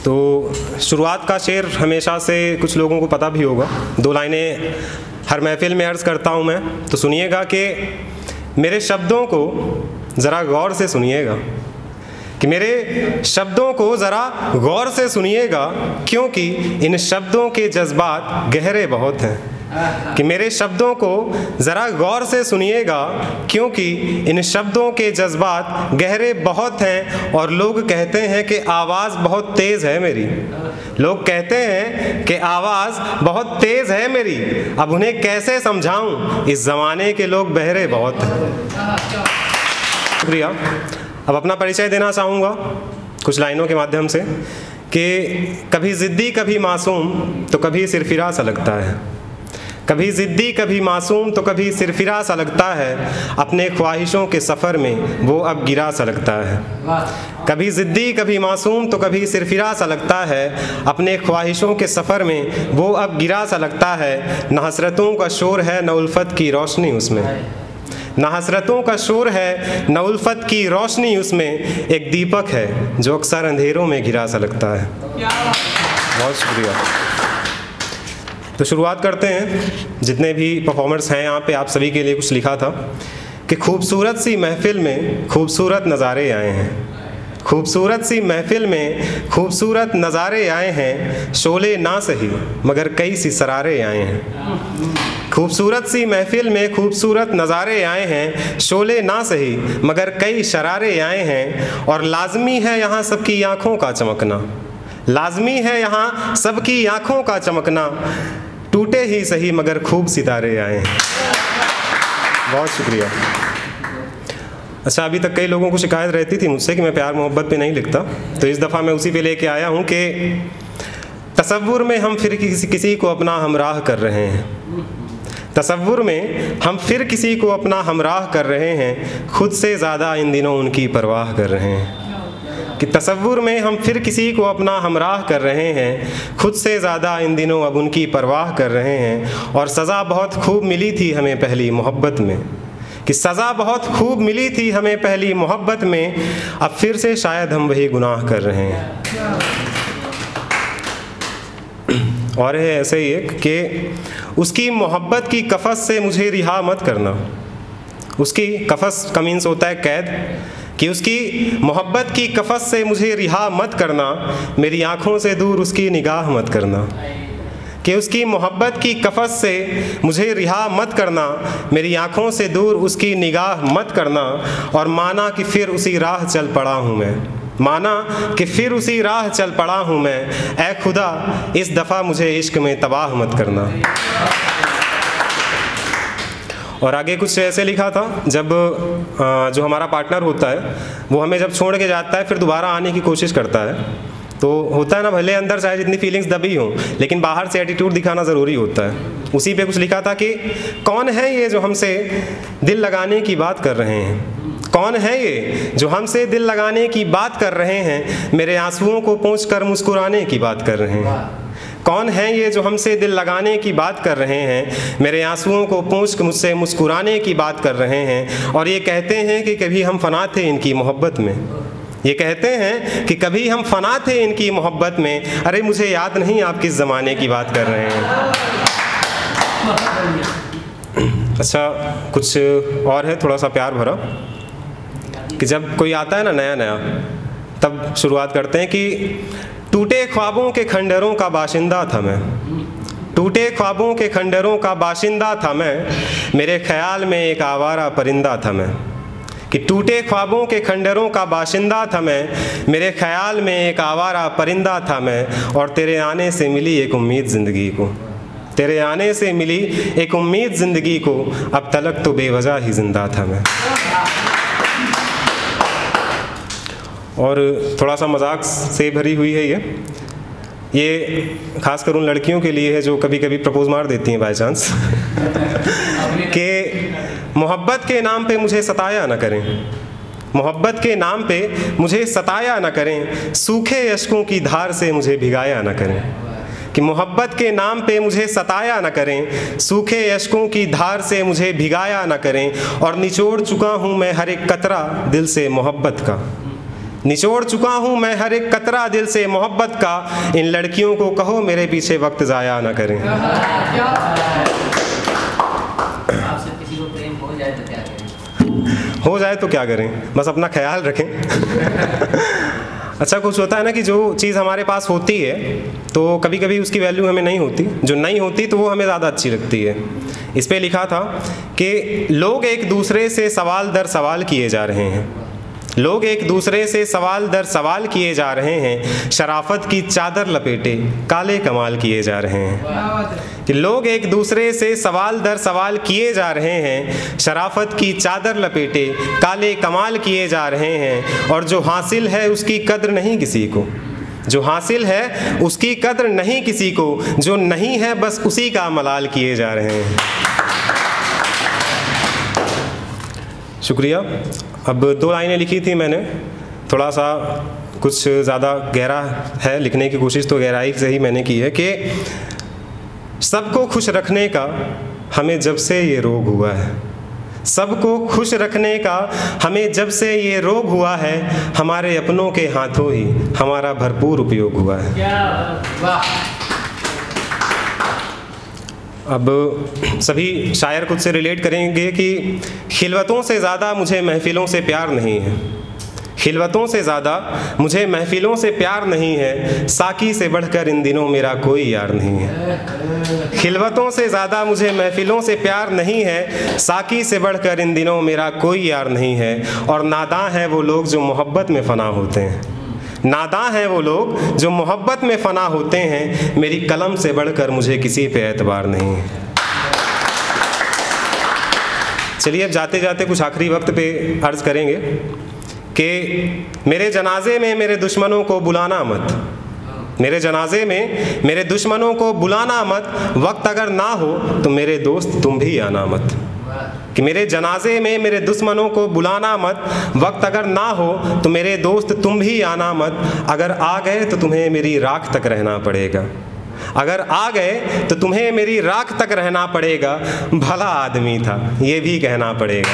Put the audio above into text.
तो शुरुआत का शेर हमेशा से कुछ लोगों को पता भी होगा। 2 लाइनें हर महफिल में अर्ज़ करता हूँ मैं, तो सुनिएगा कि मेरे शब्दों को ज़रा गौर से सुनिएगा, कि मेरे शब्दों को ज़रा गौर से सुनिएगा, क्योंकि इन शब्दों के जज्बात गहरे बहुत हैं। कि मेरे शब्दों को ज़रा गौर से सुनिएगा, क्योंकि इन शब्दों के जज्बात गहरे बहुत हैं। और लोग कहते हैं कि आवाज़ बहुत तेज़ है मेरी, लोग कहते हैं कि आवाज़ बहुत तेज़ है मेरी, अब उन्हें कैसे समझाऊं, इस ज़माने के लोग बहरे बहुत हैं। शुक्रिया। अब अपना परिचय देना चाहूँगा कुछ लाइनों के माध्यम से, कि कभी ज़िद्दी कभी मासूम तो कभी सिरफिरा सा लगता है, कभी ज़िद्दी कभी मासूम तो कभी सिरफिरा सा लगता है, अपने ख्वाहिशों के सफ़र में वो अब गिरा सा लगता है। कभी ज़िद्दी कभी मासूम तो कभी सिरफिरा सा लगता है, अपने ख्वाहिशों के सफ़र में वो अब गिरा सा लगता है। न हसरतों का शोर है न उल्फत की रोशनी उसमें, न हसरतों का शोर है न उल्फत की रोशनी उसमें, एक दीपक है जो अक्सर अंधेरों में घिरा सा लगता है। बहुत शुक्रिया। तो शुरुआत करते हैं। जितने भी परफॉर्मर्स हैं यहाँ पे, आप सभी के लिए कुछ लिखा था कि खूबसूरत सी महफिल में खूबसूरत नज़ारे आए हैं, खूबसूरत सी महफिल में खूबसूरत नज़ारे आए हैं, शोले ना सही मगर कई सी सरारे आए हैं। खूबसूरत सी महफिल में खूबसूरत नज़ारे आए हैं, शोले ना सही मगर कई शरारे आए हैं। और लाजमी है यहाँ सबकी आँखों का चमकना, लाजमी है यहाँ सबकी आँखों का चमकना, टूटे ही सही मगर खूब सितारे आए हैं। बहुत शुक्रिया। अच्छा, अभी तक कई लोगों को शिकायत रहती थी मुझसे कि मैं प्यार मोहब्बत पे नहीं लिखता, तो इस दफ़ा मैं उसी पे लेके आया हूँ कि तसव्वुर में हम फिर किसी को अपना हमराह कर रहे हैं, तसव्वुर में हम फिर किसी को अपना हमराह कर रहे हैं, खुद से ज़्यादा इन दिनों उनकी परवाह कर रहे हैं। कि तसव्वुर में हम फिर किसी को अपना हमराह कर रहे हैं, खुद से ज़्यादा इन दिनों अब उनकी परवाह कर रहे हैं। और सज़ा बहुत खूब मिली थी हमें पहली मोहब्बत में, कि सज़ा बहुत खूब मिली थी हमें पहली मोहब्बत में, अब फिर से शायद हम वही गुनाह कर रहे हैं। और है ऐसे ही एक कि उसकी मोहब्बत की कफ़स से मुझे रिहा मत करना, उसकी कफ़स का मीन्स होता है कैद, कि उसकी मोहब्बत की कफ़स से मुझे रिहा मत करना, मेरी आँखों से दूर उसकी निगाह मत करना। कि उसकी मोहब्बत की कफ़स से मुझे रिहा मत करना, मेरी आँखों से दूर उसकी निगाह मत करना। और माना कि फिर उसी राह चल पड़ा हूँ मैं, माना कि फिर उसी राह चल पड़ा हूँ मैं, ऐ खुदा इस दफ़ा मुझे इश्क में तबाह मत करना। और आगे कुछ ऐसे लिखा था, जब जो हमारा पार्टनर होता है वो हमें जब छोड़ के जाता है फिर दोबारा आने की कोशिश करता है, तो होता है ना, भले अंदर चाहे जितनी फीलिंग्स दबी हों लेकिन बाहर से एटीट्यूड दिखाना ज़रूरी होता है। उसी पे कुछ लिखा था कि कौन है ये जो हमसे दिल लगाने की बात कर रहे हैं, कौन है ये जो हमसे दिल लगाने की बात कर रहे हैं, मेरे आंसुओं को पोंछ कर मुस्कुराने की बात कर रहे हैं। कौन है ये जो हमसे दिल लगाने की बात कर रहे हैं, मेरे आंसुओं को पोंछ कर मुझसे मुस्कुराने की बात कर रहे हैं। और ये कहते हैं कि कभी हम फना थे इनकी मोहब्बत में, ये कहते हैं कि कभी हम फना थे इनकी मोहब्बत में, अरे मुझे याद नहीं आप किस ज़माने की बात कर रहे हैं। अच्छा, कुछ और है थोड़ा सा प्यार भरा, कि जब कोई आता है ना नया नया, तब शुरुआत करते हैं कि टूटे ख्वाबों के खंडरों का बाशिंदा था मैं, टूटे ख्वाबों के खंडरों का बाशिंदा था मैं, मेरे ख्याल में एक आवारा परिंदा था मैं। कि टूटे ख्वाबों के खंडरों का बाशिंदा था मैं, मेरे ख्याल में एक आवारा परिंदा था मैं। और तेरे आने से मिली एक उम्मीद ज़िंदगी को, तेरे आने से मिली एक उम्मीद ज़िंदगी को, अब तलक तो बेवजह ही ज़िंदा था मैं। और थोड़ा सा मजाक से भरी हुई है ये खासकर उन लड़कियों के लिए है जो कभी कभी प्रपोज मार देती हैं बाय चांस कि मोहब्बत के नाम पे मुझे सताया ना करें, मोहब्बत के नाम पे मुझे सताया ना करें, सूखे अश्कों की धार से मुझे भिगाया ना करें। कि मोहब्बत के नाम पे मुझे सताया ना करें, सूखे अश्कों की धार से मुझे भिगाया ना करें। और निचोड़ चुका हूँ मैं हर एक कतरा दिल से मोहब्बत का, निचोड़ चुका हूँ मैं हर एक कतरा दिल से मोहब्बत का, इन लड़कियों को कहो मेरे पीछे वक्त ज़ाया ना करें। आपसे किसी को प्रेम हो जाए तो क्या करें? हो जाए तो क्या करें, बस अपना ख्याल रखें। अच्छा, कुछ होता है ना कि जो चीज़ हमारे पास होती है तो कभी कभी उसकी वैल्यू हमें नहीं होती, जो नहीं होती तो वो हमें ज़्यादा अच्छी लगती है। इस पे लिखा था कि लोग एक दूसरे से सवाल दर सवाल किए जा रहे हैं, लोग एक दूसरे से सवाल दर सवाल किए जा रहे हैं, शराफत की चादर लपेटे काले कमाल किए जा रहे हैं। कि लोग एक दूसरे से सवाल दर सवाल किए जा रहे हैं, शराफत की चादर लपेटे काले कमाल किए जा रहे हैं, और जो हासिल है उसकी कद्र नहीं किसी को, जो हासिल है उसकी कद्र नहीं किसी को, जो नहीं है बस उसी का मलाल किए जा रहे हैं। शुक्रिया। अब 2 लाइनें लिखी थी मैंने, थोड़ा सा कुछ ज़्यादा गहरा है, लिखने की कोशिश तो गहराई से ही मैंने की है कि सबको खुश रखने का हमें जब से ये रोग हुआ है, सबको खुश रखने का हमें जब से ये रोग हुआ है, हमारे अपनों के हाथों ही हमारा भरपूर उपयोग हुआ है। अब सभी शायर खुद से रिलेट करेंगे कि खिलवतों से ज़्यादा मुझे महफ़िलों से प्यार नहीं है, खिलवतों से ज़्यादा मुझे महफ़िलों से प्यार नहीं है, साकी से बढ़कर इन दिनों मेरा कोई यार नहीं है। खिलवतों से ज़्यादा मुझे महफ़िलों से प्यार नहीं है, साकी से बढ़कर इन दिनों मेरा कोई यार नहीं है। और नादां हैं वो लोग जो मोहब्बत में फ़ना होते हैं, नादां हैं वो लोग जो मोहब्बत में फ़ना होते हैं, मेरी कलम से बढ़कर मुझे किसी पे एतबार नहीं है। चलिए अब जाते जाते कुछ आखिरी वक्त पे अर्ज़ करेंगे कि मेरे जनाजे में मेरे दुश्मनों को बुलाना मत, मेरे जनाजे में मेरे दुश्मनों को बुलाना मत, वक्त अगर ना हो तो मेरे दोस्त तुम भी आना मत। कि मेरे जनाजे में मेरे दुश्मनों को बुलाना मत, वक्त अगर ना हो तो मेरे दोस्त तुम भी आना मत। अगर आ गए तो तुम्हें मेरी राख तक रहना पड़ेगा, अगर आ गए तो तुम्हें मेरी राख तक रहना पड़ेगा। भला आदमी था ये भी कहना पड़ेगा।